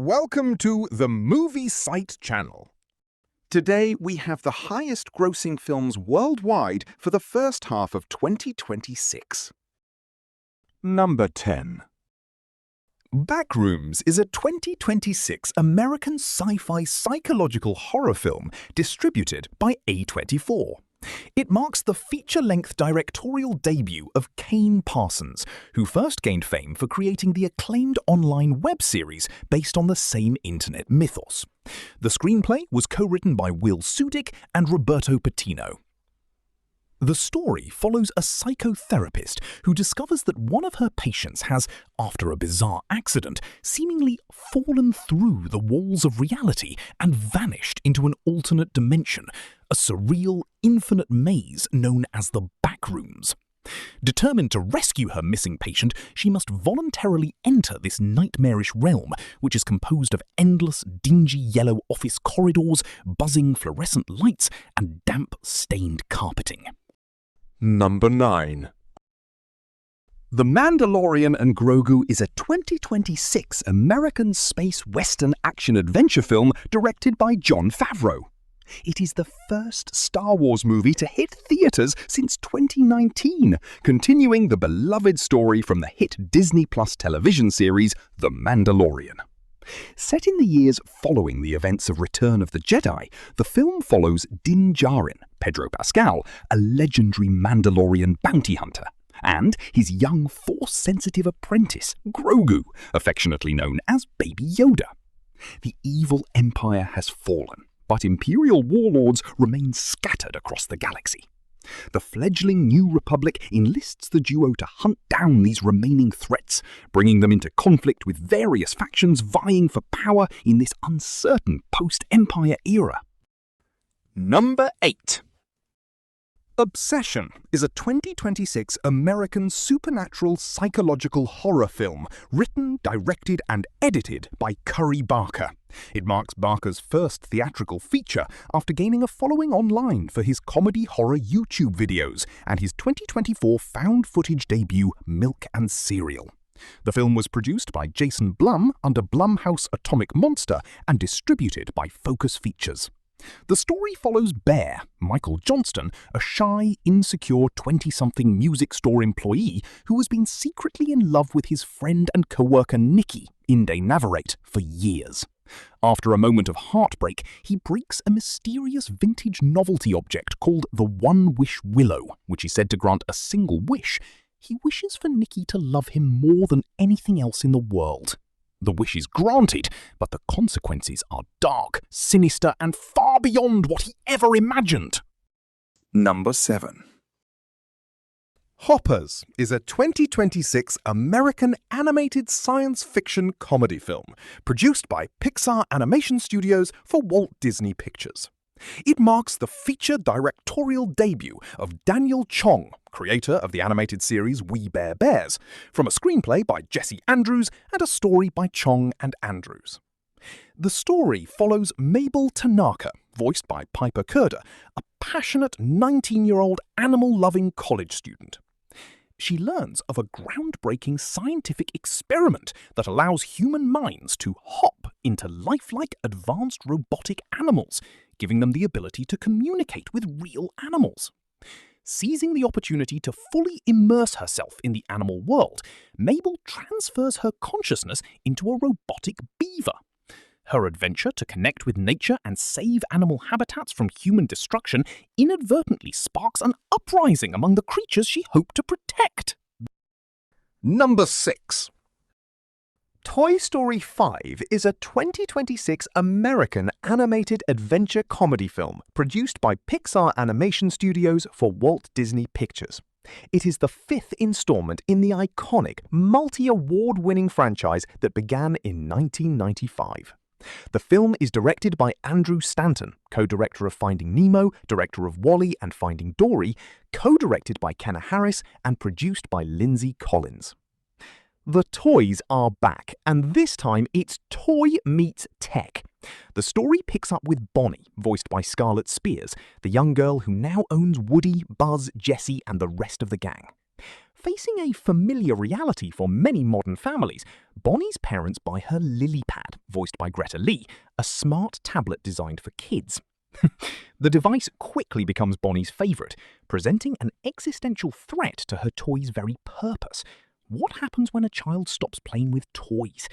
Welcome to the Movie Site channel. Today we have the highest grossing films worldwide for the first half of 2026. Number 10. Backrooms is a 2026 American sci-fi psychological horror film distributed by A24. It marks the feature-length directorial debut of Kane Parsons, who first gained fame for creating the acclaimed online web series based on the same internet mythos. The screenplay was co-written by Will Sudick and Roberto Patino. The story follows a psychotherapist who discovers that one of her patients has, after a bizarre accident, seemingly fallen through the walls of reality and vanished into an alternate dimension, a surreal, infinite maze known as the Backrooms. Determined to rescue her missing patient, she must voluntarily enter this nightmarish realm, which is composed of endless, dingy yellow office corridors, buzzing fluorescent lights, and damp, stained carpeting. Number 9. The Mandalorian and Grogu is a 2026 American space western action-adventure film directed by Jon Favreau. It is the first Star Wars movie to hit theaters since 2019, continuing the beloved story from the hit Disney Plus television series The Mandalorian. Set in the years following the events of Return of the Jedi, the film follows Din Djarin, Pedro Pascal, a legendary Mandalorian bounty hunter, and his young Force-sensitive apprentice, Grogu, affectionately known as Baby Yoda. The evil empire has fallen, but Imperial warlords remain scattered across the galaxy. The fledgling New Republic enlists the duo to hunt down these remaining threats, bringing them into conflict with various factions vying for power in this uncertain post-Empire era. Number 8. Obsession is a 2026 American supernatural psychological horror film written, directed, and edited by Curry Barker. It marks Barker's first theatrical feature after gaining a following online for his comedy horror YouTube videos and his 2024 found footage debut Milk and Cereal. The film was produced by Jason Blum under Blumhouse Atomic Monster and distributed by Focus Features. The story follows Bear, Michael Johnston, a shy, insecure 20-something music store employee who has been secretly in love with his friend and co-worker Nikki, Inde Navarrete, for years. After a moment of heartbreak, he breaks a mysterious vintage novelty object called the One Wish Willow, which is said to grant a single wish. He wishes for Nikki to love him more than anything else in the world. The wish is granted, but the consequences are dark, sinister, and far beyond what he ever imagined. Number 7. Hoppers is a 2026 American animated science fiction comedy film produced by Pixar Animation Studios for Walt Disney Pictures. It marks the feature directorial debut of Daniel Chong, creator of the animated series We Bare Bears, from a screenplay by Jesse Andrews and a story by Chong and Andrews. The story follows Mabel Tanaka, voiced by Piper Kerder, a passionate 19-year-old animal-loving college student. She learns of a groundbreaking scientific experiment that allows human minds to hop into lifelike advanced robotic animals, giving them the ability to communicate with real animals. Seizing the opportunity to fully immerse herself in the animal world, Mabel transfers her consciousness into a robotic beaver. Her adventure to connect with nature and save animal habitats from human destruction inadvertently sparks an uprising among the creatures she hoped to protect. Number 6. Toy Story 5 is a 2026 American animated adventure comedy film produced by Pixar Animation Studios for Walt Disney Pictures. It is the 5th installment in the iconic, multi-award-winning franchise that began in 1995. The film is directed by Andrew Stanton, co-director of Finding Nemo, director of WALL-E and Finding Dory, co-directed by Kenna Harris, and produced by Lindsay Collins. The toys are back, and this time it's toy meets tech. The story picks up with Bonnie, voiced by Scarlett Spears, the young girl who now owns Woody, Buzz, Jessie, and the rest of the gang. Facing a familiar reality for many modern families, Bonnie's parents buy her LilyPad, voiced by Greta Lee, a smart tablet designed for kids. The device quickly becomes Bonnie's favourite, presenting an existential threat to her toy's very purpose. What happens when a child stops playing with toys?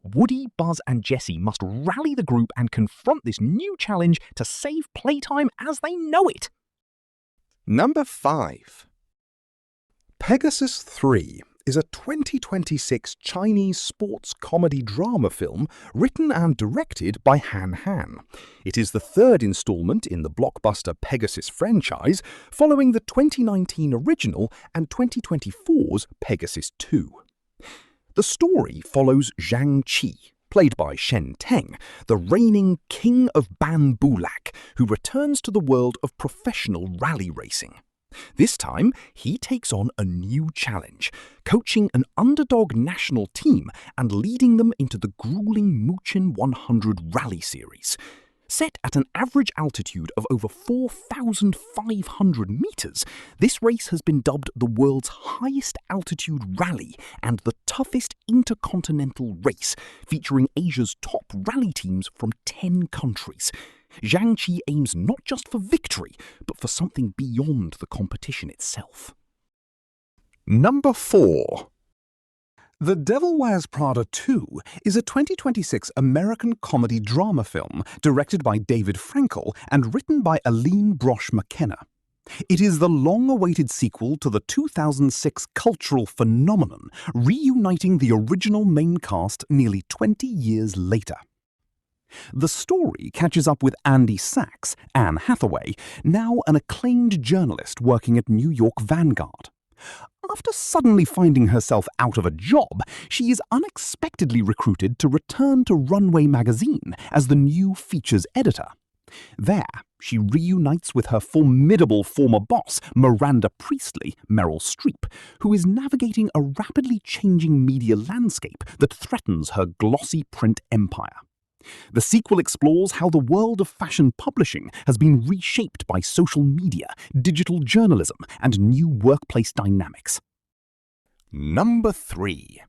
Woody, Buzz and Jessie must rally the group and confront this new challenge to save playtime as they know it. Number 5. Pegasus 3 is a 2026 Chinese sports comedy drama film written and directed by Han Han. It is the third installment in the blockbuster Pegasus franchise, following the 2019 original and 2024's Pegasus 2. The story follows Zhang Qi, played by Shen Teng, the reigning king of Banbulak, who returns to the world of professional rally racing. This time, he takes on a new challenge, coaching an underdog national team and leading them into the grueling Muchin 100 rally series. Set at an average altitude of over 4,500 meters, this race has been dubbed the world's highest altitude rally and the toughest intercontinental race, featuring Asia's top rally teams from 10 countries. Zhang Qi aims not just for victory, but for something beyond the competition itself. Number 4. The Devil Wears Prada 2 is a 2026 American comedy drama film directed by David Frankel and written by Aline Brosh McKenna. It is the long-awaited sequel to the 2006 cultural phenomenon, reuniting the original main cast nearly 20 years later. The story catches up with Andy Sachs, Anne Hathaway, now an acclaimed journalist working at New York Vanguard. After suddenly finding herself out of a job, she is unexpectedly recruited to return to Runway magazine as the new features editor. There, she reunites with her formidable former boss, Miranda Priestley, Meryl Streep, who is navigating a rapidly changing media landscape that threatens her glossy print empire. The sequel explores how the world of fashion publishing has been reshaped by social media, digital journalism, and new workplace dynamics. Number 3.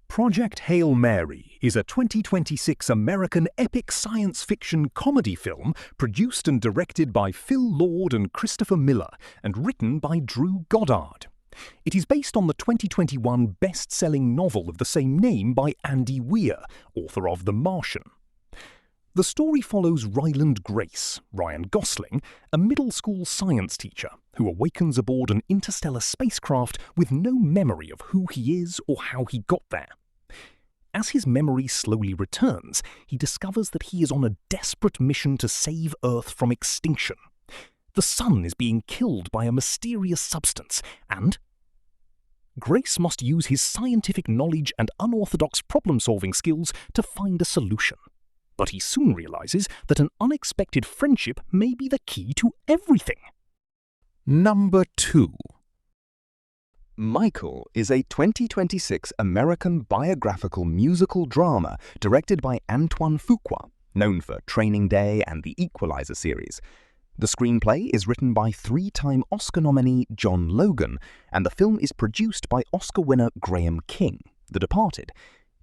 Project Hail Mary is a 2026 American epic science fiction comedy film produced and directed by Phil Lord and Christopher Miller and written by Drew Goddard. It is based on the 2021 best-selling novel of the same name by Andy Weir, author of The Martian. The story follows Ryland Grace, Ryan Gosling, a middle school science teacher who awakens aboard an interstellar spacecraft with no memory of who he is or how he got there. As his memory slowly returns, he discovers that he is on a desperate mission to save Earth from extinction. The sun is being killed by a mysterious substance, and Grace must use his scientific knowledge and unorthodox problem-solving skills to find a solution. But he soon realizes that an unexpected friendship may be the key to everything. Number 2. Michael is a 2026 American biographical musical drama directed by Antoine Fuqua, known for Training Day and the Equalizer series. The screenplay is written by 3-time Oscar nominee John Logan, and the film is produced by Oscar winner Graham King, The Departed.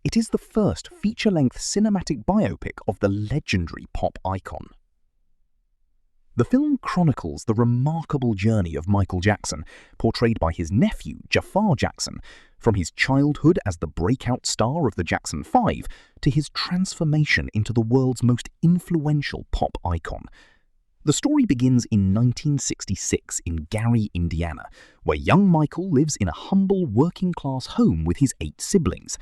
It is the first feature-length cinematic biopic of the legendary pop icon. The film chronicles the remarkable journey of Michael Jackson, portrayed by his nephew Jafar Jackson, from his childhood as the breakout star of the Jackson 5 to his transformation into the world's most influential pop icon. The story begins in 1966 in Gary, Indiana, where young Michael lives in a humble working-class home with his 8 siblings.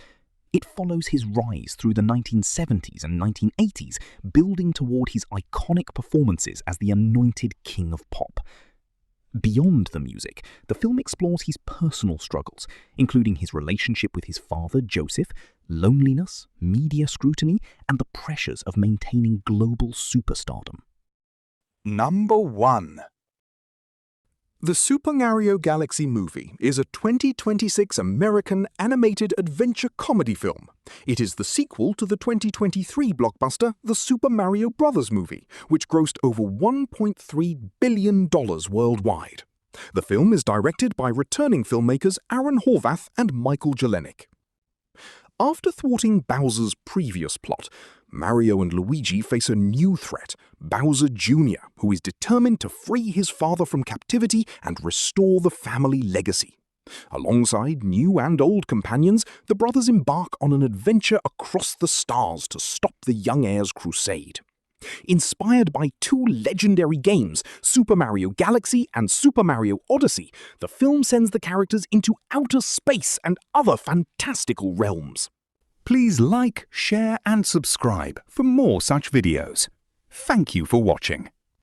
It follows his rise through the 1970s and 1980s, building toward his iconic performances as the anointed king of pop. Beyond the music, the film explores his personal struggles, including his relationship with his father, Joseph, loneliness, media scrutiny, and the pressures of maintaining global superstardom. Number 1. The Super Mario Galaxy movie is a 2026 American animated adventure comedy film. It is the sequel to the 2023 blockbuster The Super Mario Bros. Movie, which grossed over $1.3 billion worldwide. The film is directed by returning filmmakers Aaron Horvath and Michael Jelenic. After thwarting Bowser's previous plot, Mario and Luigi face a new threat, Bowser Jr., who is determined to free his father from captivity and restore the family legacy. Alongside new and old companions, the brothers embark on an adventure across the stars to stop the young heir's crusade. Inspired by two legendary games, Super Mario Galaxy and Super Mario Odyssey, the film sends the characters into outer space and other fantastical realms. Please like, share and subscribe for more such videos. Thank you for watching.